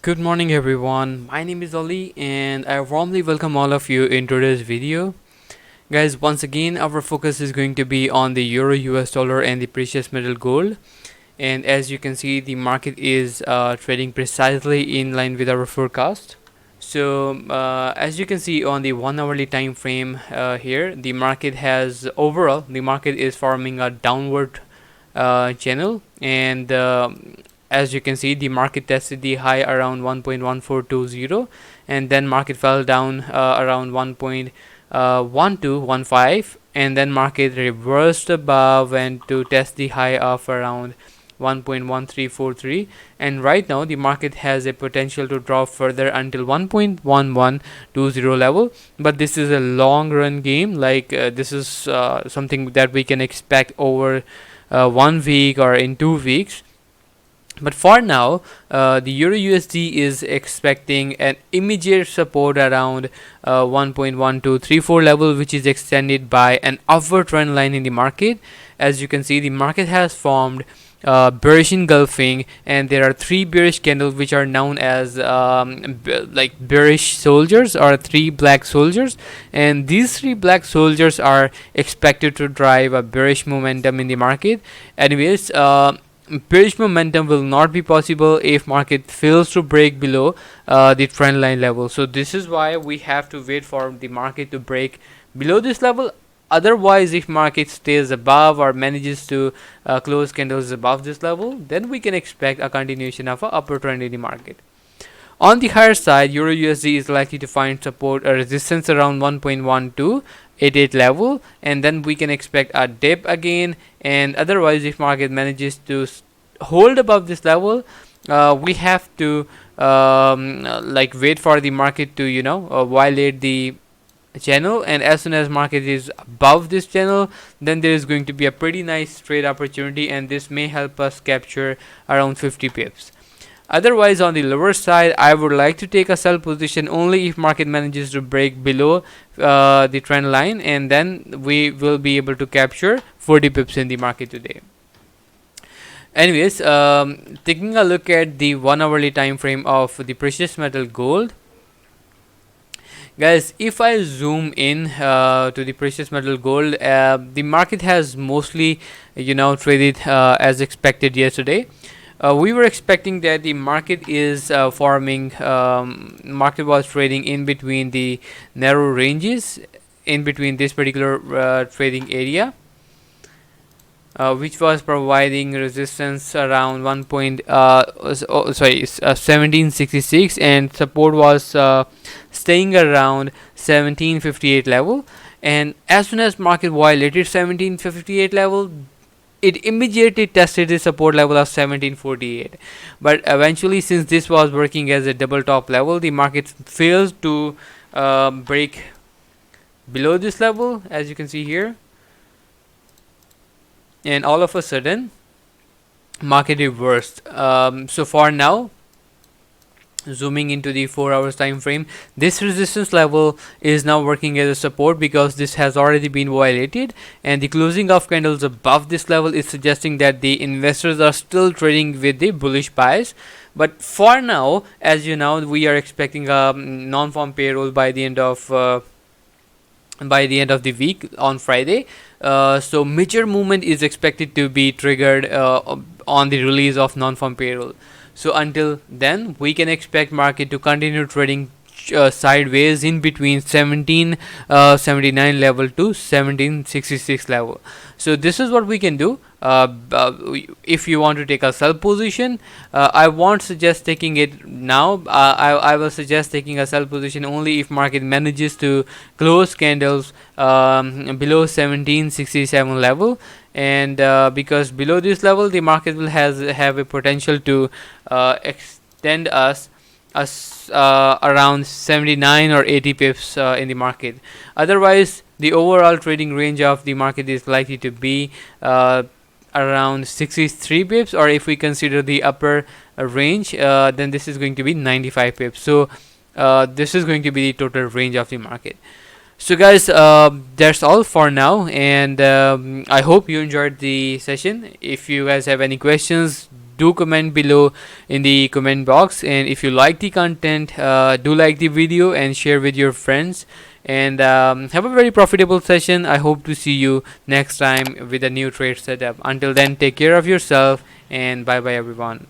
Good morning everyone, my name is Ali and I warmly welcome all of you in today's video. Guys, once again our focus is going to be on the Euro US dollar and the precious metal gold, and as you can see the market is trading precisely in line with our forecast. So as you can see on the 1 hourly time frame here, the market is forming a downward channel, and as you can see the market tested the high around 1.1420, and then market fell down around 1.1215, and then market reversed above and to test the high of around 1.1343, and right now the market has a potential to drop further until 1.1120 level, but this is a long run game. This is something that we can expect over 1 week or in 2 weeks. But for now, the Euro USD is expecting an immediate support around 1.1234 level, which is extended by an upward trend line in the market. As you can see, the market has formed bearish engulfing, and there are three bearish candles which are known as bearish soldiers, or three black soldiers, and these three black soldiers are expected to drive a bearish momentum in the market. Anyways, bearish momentum will not be possible if market fails to break below the trend line level. So this is why we have to wait for the market to break below this level. Otherwise, if market stays above or manages to close candles above this level, then we can expect a continuation of an upper trend in the market. On the higher side, Euro USD is likely to find support or resistance around 1.1288 level, and then we can expect a dip again. And otherwise, if market manages to hold above this level, we have to wait for the market to violate the channel, and as soon as market is above this channel, then there is going to be a pretty nice trade opportunity, and this may help us capture around 50 pips. Otherwise, on the lower side, I would like to take a sell position only if market manages to break below the trend line, and then we will be able to capture 40 pips in the market today. Anyways, taking a look at the 1 hourly time frame of the precious metal gold. Guys, if I zoom in to the precious metal gold, the market has mostly traded as expected yesterday. We were expecting that the market is market was trading in between the narrow ranges, in between this particular trading area, which was providing resistance around 1766, and support was staying around 1758 level. And as soon as market violated 1758 level, it immediately tested the support level of 1748, but eventually, since this was working as a double top level, the market fails to break below this level, as you can see here, and all of a sudden market reversed. So for now, zooming into the 4 hours time frame, this resistance level is now working as a support because this has already been violated, and the closing of candles above this level is suggesting that the investors are still trading with the bullish bias. But for now, as you know, we are expecting a non-farm payroll by the end of the week on Friday. So major movement is expected to be triggered on the release of non-farm payroll. So until then, we can expect market to continue trading sideways in between 1779 level to 1766 level. So this is what we can do. If you want to take a sell position, I won't suggest taking it now. I will suggest taking a sell position only if market manages to close candles below 1767 level, and because below this level the market will have a potential to extend us around 79 or 80 pips in the market. Otherwise, the overall trading range of the market is likely to be around 63 pips, or if we consider the upper range, then this is going to be 95 pips. So this is going to be the total range of the market. So guys, that's all for now, and I hope you enjoyed the session. If you guys have any questions, do comment below in the comment box, and if you like the content, do like the video and share with your friends, and have a very profitable session. I hope to see you next time with a new trade setup. Until then, take care of yourself, and bye bye everyone.